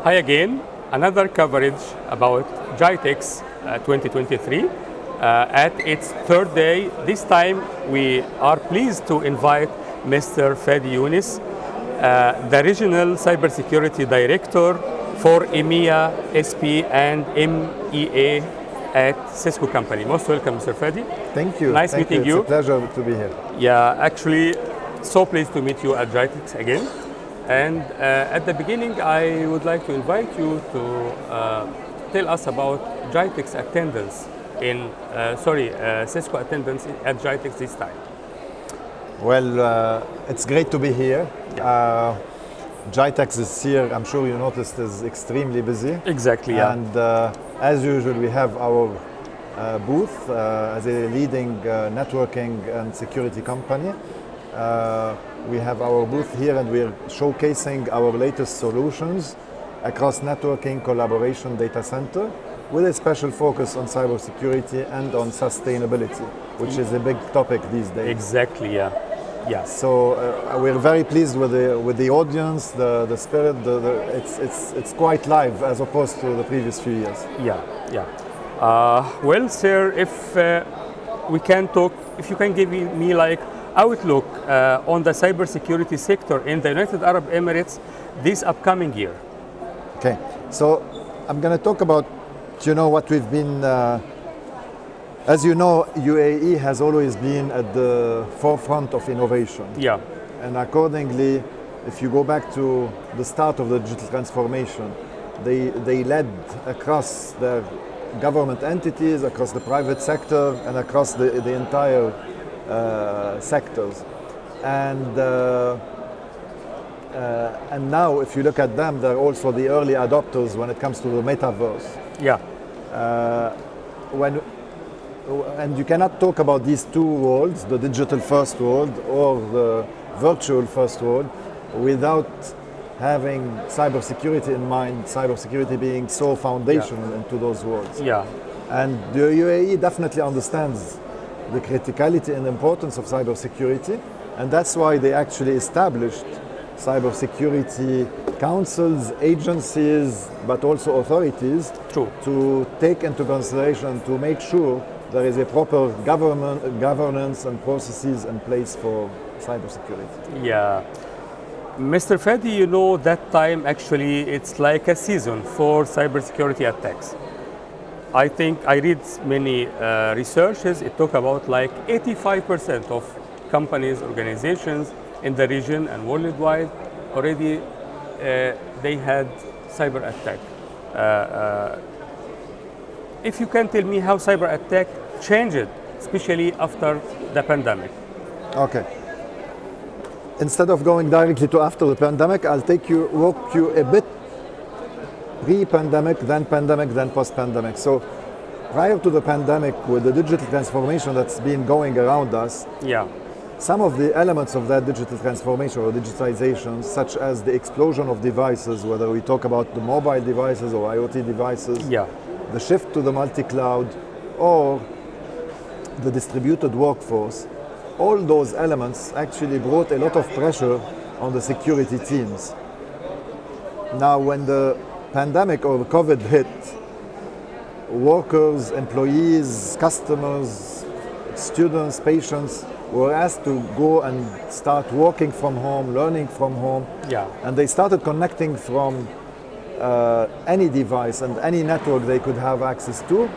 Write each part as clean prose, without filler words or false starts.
Hi again, another coverage about GITEX 2023 at its third day. This time we are pleased to invite Mr. Fady Younes, the Regional Cybersecurity Director for EMEA, SP and MEA at Cisco company. Most welcome, Mr. Fady. Thank you. Nice meeting you. It's a pleasure to be here. Yeah, actually, so pleased to meet you at GITEX again. And at the beginning, I would like to invite you to tell us about GITEX attendance Cisco attendance at GITEX this time. Well, it's great to be here. Yeah. GITEX this year, I'm sure you noticed, is extremely busy. Exactly, yeah. And as usual, we have our booth as a leading networking and security company. We have our booth here and we're showcasing our latest solutions across networking, collaboration, data center, with a special focus on cybersecurity and on sustainability, which is a big topic these days. Exactly, yeah. Yeah. So we're very pleased with the audience, the spirit. It's quite live as opposed to the previous few years. Yeah, yeah. Well, sir, if we can talk, if you can give me like outlook on the cybersecurity sector in the United Arab Emirates this upcoming year. Okay, so I'm going to talk about, what we've been. As you know, UAE has always been at the forefront of innovation. Yeah. And accordingly, if you go back to the start of the digital transformation, they led across their government entities, across the private sector, and across the entire sectors. And now, if you look at them, they're also the early adopters when it comes to the metaverse. Yeah. And you cannot talk about these two worlds, the digital first world or the virtual first world, without having cybersecurity in mind, cybersecurity being so foundational into those worlds. Yeah. And the UAE definitely understands the criticality and importance of cybersecurity, and that's why they actually established cybersecurity councils, agencies, but also authorities. True. To take into consideration, to make sure there is a proper governance and processes in place for cybersecurity. Yeah. Mr. Fady, that time actually it's like a season for cybersecurity attacks. I think I read many researches, it talk about like 85% of companies, organizations in the region and worldwide already they had cyber attack. If you can tell me how cyber attack changed, especially after the pandemic. Okay. Instead of going directly to after the pandemic, I'll walk you a bit pre-pandemic, then post-pandemic. So prior to the pandemic, with the digital transformation that's been going around us, yeah, some of the elements of that digital transformation or digitization, such as the explosion of devices, whether we talk about the mobile devices or IoT devices, yeah, the shift to the multi-cloud or the distributed workforce, all those elements actually brought a lot of pressure on the security teams. Now, when the pandemic or COVID hit, workers, employees, customers, students, patients were asked to go and start working from home, learning from home. yeah, And they started connecting from any device and any network they could have access to,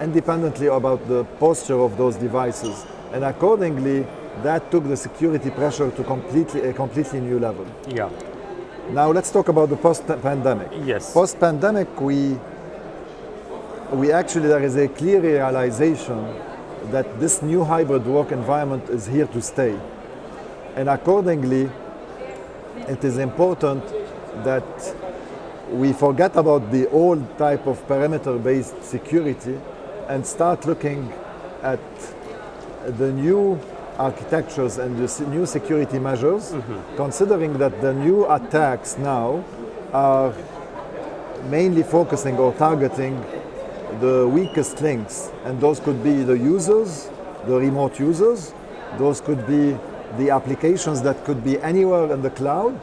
independently about the posture of those devices. And accordingly, that took the security pressure to a completely new level. yeah. Now let's talk about the post-pandemic. Yes. Post-pandemic, we actually, there is a clear realization that this new hybrid work environment is here to stay. And accordingly, it is important that we forget about the old type of perimeter-based security and start looking at the new architectures and the new security measures, considering that the new attacks now are mainly focusing or targeting the weakest links, and those could be the users, the remote users, those could be the applications that could be anywhere in the cloud,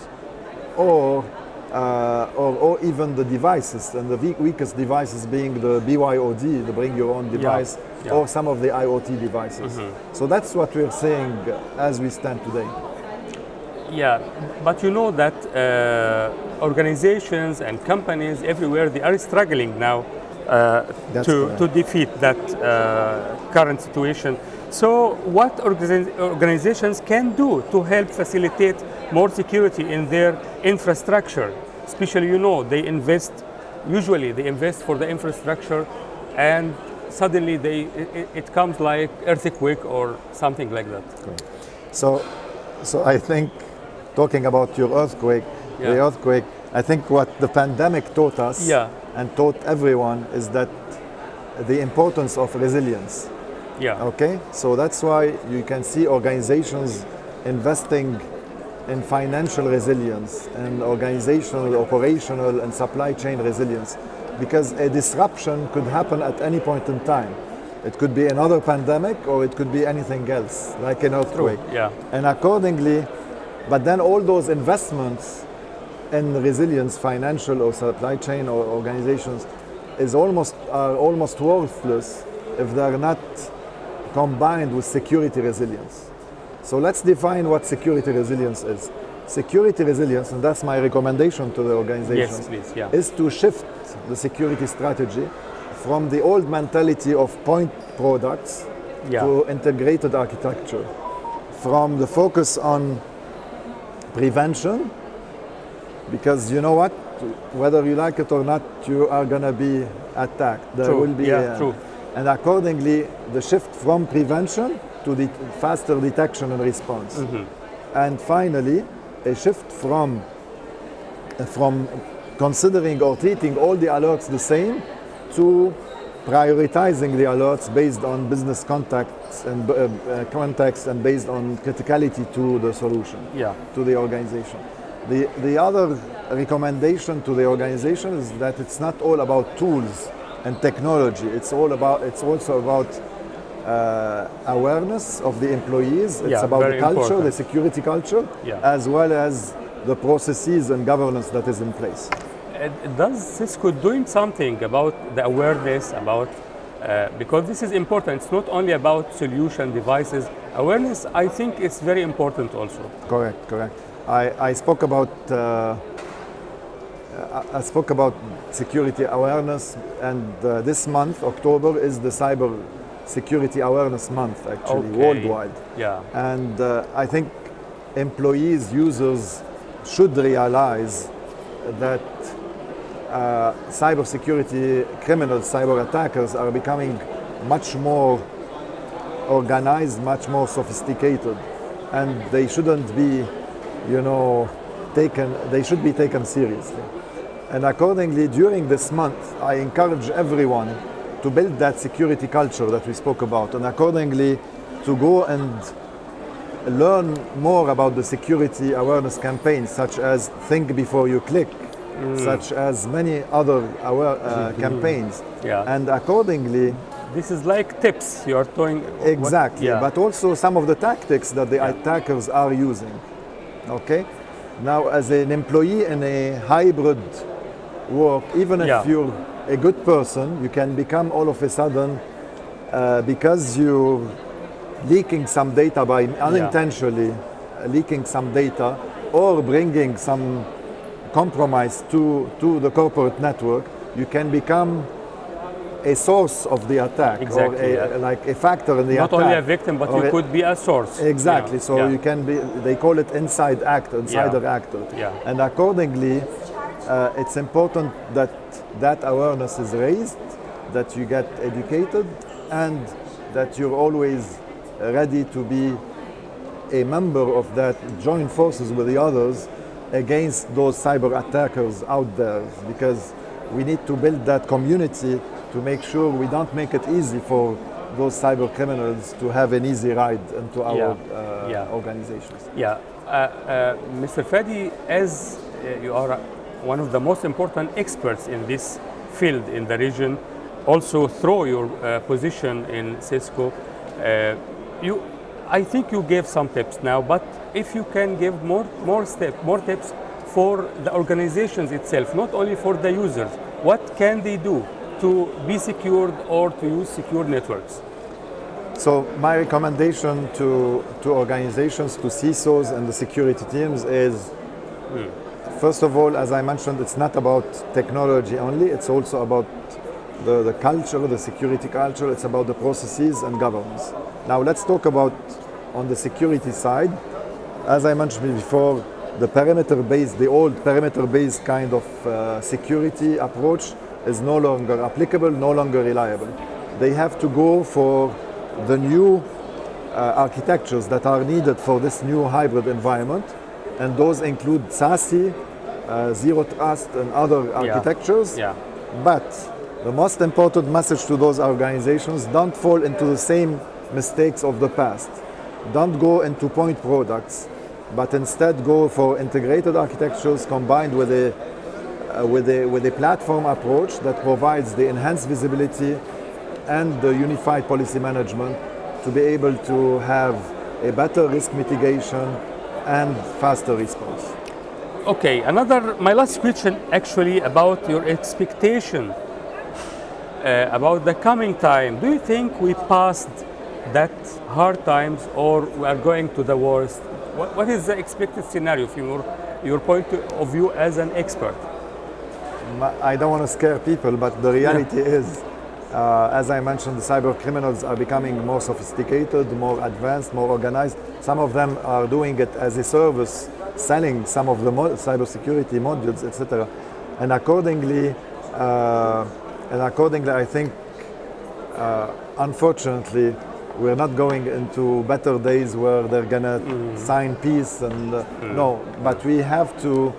or or even the devices, and the weakest devices being the BYOD, the bring your own device, or some of the IoT devices. So that's what we're saying as we stand today. Yeah, but you know that organizations and companies everywhere, they are struggling now to defeat that current situation. So what organizations can do to help facilitate more security in their infrastructure? Especially, you know, usually they invest for the infrastructure, and suddenly it comes like earthquake or something like that. Okay. So I think, talking about your earthquake, the earthquake, I think what the pandemic taught us and taught everyone is that the importance of resilience. Okay, so that's why you can see organizations investing in financial resilience and organizational, operational, and supply chain resilience, because a disruption could happen at any point in time. It could be another pandemic, or it could be anything else, like an earthquake. And accordingly, but then all those investments in resilience, financial or supply chain or organizations, are almost worthless if they're not combined with security resilience. So let's define what security resilience is. Security resilience, and that's my recommendation to the organizations, is to shift the security strategy from the old mentality of point products to integrated architecture, from the focus on prevention, because you know what, whether you like it or not, you are going to be attacked. There will be and accordingly, the shift from prevention to the faster detection and response. And finally, a shift from considering or treating all the alerts the same to prioritizing the alerts based on business contacts and context, and based on criticality to the solution, to the organization. The other recommendation to the organization is that it's not all about tools and technology. It's also about awareness of the employees. It's about the culture, important. The security culture, as well as the processes and governance that is in place. Does Cisco doing something about the awareness about, because this is important, it's not only about solution devices, awareness I think is very important also. Correct. I spoke about security awareness, and this month, October, is the Cybersecurity Awareness Month, actually, worldwide. And I think employees, users should realize that cybersecurity criminals, cyber attackers are becoming much more organized, much more sophisticated, and they shouldn't be, they should be taken seriously. And accordingly, during this month, I encourage everyone to build that security culture that we spoke about, and accordingly to go and learn more about the security awareness campaigns, such as Think Before You Click, such as many other campaigns. And accordingly, this is like tips you are doing. Exactly, but also some of the tactics that the attackers are using. Okay, now as an employee in a hybrid work, even if you're a good person, you can become all of a sudden, because you're leaking some data by unintentionally leaking some data, or bringing some compromise to the corporate network, you can become a source of the attack, or like a factor in the attack. Not only a victim, but you could be a source. Exactly. So you can be. They call it insider actor. And accordingly, it's important that awareness is raised, that you get educated, and that you're always ready to be a member of that, join forces with the others against those cyber attackers out there, because we need to build that community to make sure we don't make it easy for those cyber criminals to have an easy ride into our organizations. Mr. Fady, as you are one of the most important experts in this field in the region, also through your position in Cisco, I think you gave some tips now, but if you can give more tips for the organizations itself, not only for the users. What can they do to be secured or to use secure networks? So my recommendation to organizations, to CISOs and the security teams is, first of all, as I mentioned, it's not about technology only, it's also about the culture, the security culture, it's about the processes and governance. Now let's talk about on the security side. As I mentioned before, the old perimeter-based kind of security approach is no longer applicable, no longer reliable. They have to go for the new architectures that are needed for this new hybrid environment, and those include SASE, Zero Trust, and other architectures. Yeah. But the most important message to those organizations: don't fall into the same mistakes of the past. Don't go into point products, but instead go for integrated architectures combined with a platform approach that provides the enhanced visibility and the unified policy management to be able to have a better risk mitigation and faster response. Okay, my last question actually about your expectation about the coming time. Do you think we passed that hard times or we are going to the worst? What is the expected scenario from your point of view as an expert? I don't want to scare people, but the reality is, as I mentioned, the cyber criminals are becoming more sophisticated, more advanced, more organized. Some of them are doing it as a service, selling some of the cybersecurity modules, etc. And accordingly, I think, unfortunately, we're not going into better days where they're gonna sign peace and no. But we have to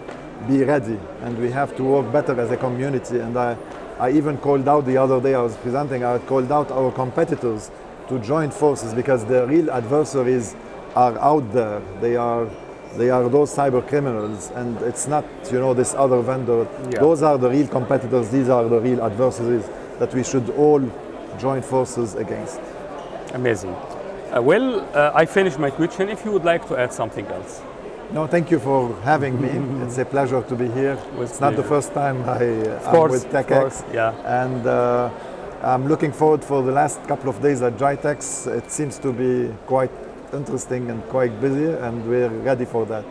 be ready, and we have to work better as a community. And I even called out the other day I was presenting. I called out our competitors to join forces because the real adversaries are out there. They are those cyber criminals, and it's not this other vendor. Yeah. Those are the real competitors. These are the real adversaries that we should all join forces against. Amazing. I finished my question. If you would like to add something else. No, thank you for having me. It's a pleasure to be here. It's not the first time I'm with TECHx. Yeah. And I'm looking forward for the last couple of days at GITEX. It seems to be quite interesting and quite busy, and we're ready for that.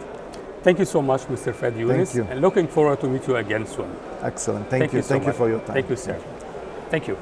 Thank you so much, Mr. Fady Younes. Thank you. And looking forward to meet you again soon. Excellent. Thank you. Thank you for your time. Thank you, sir. Thank you.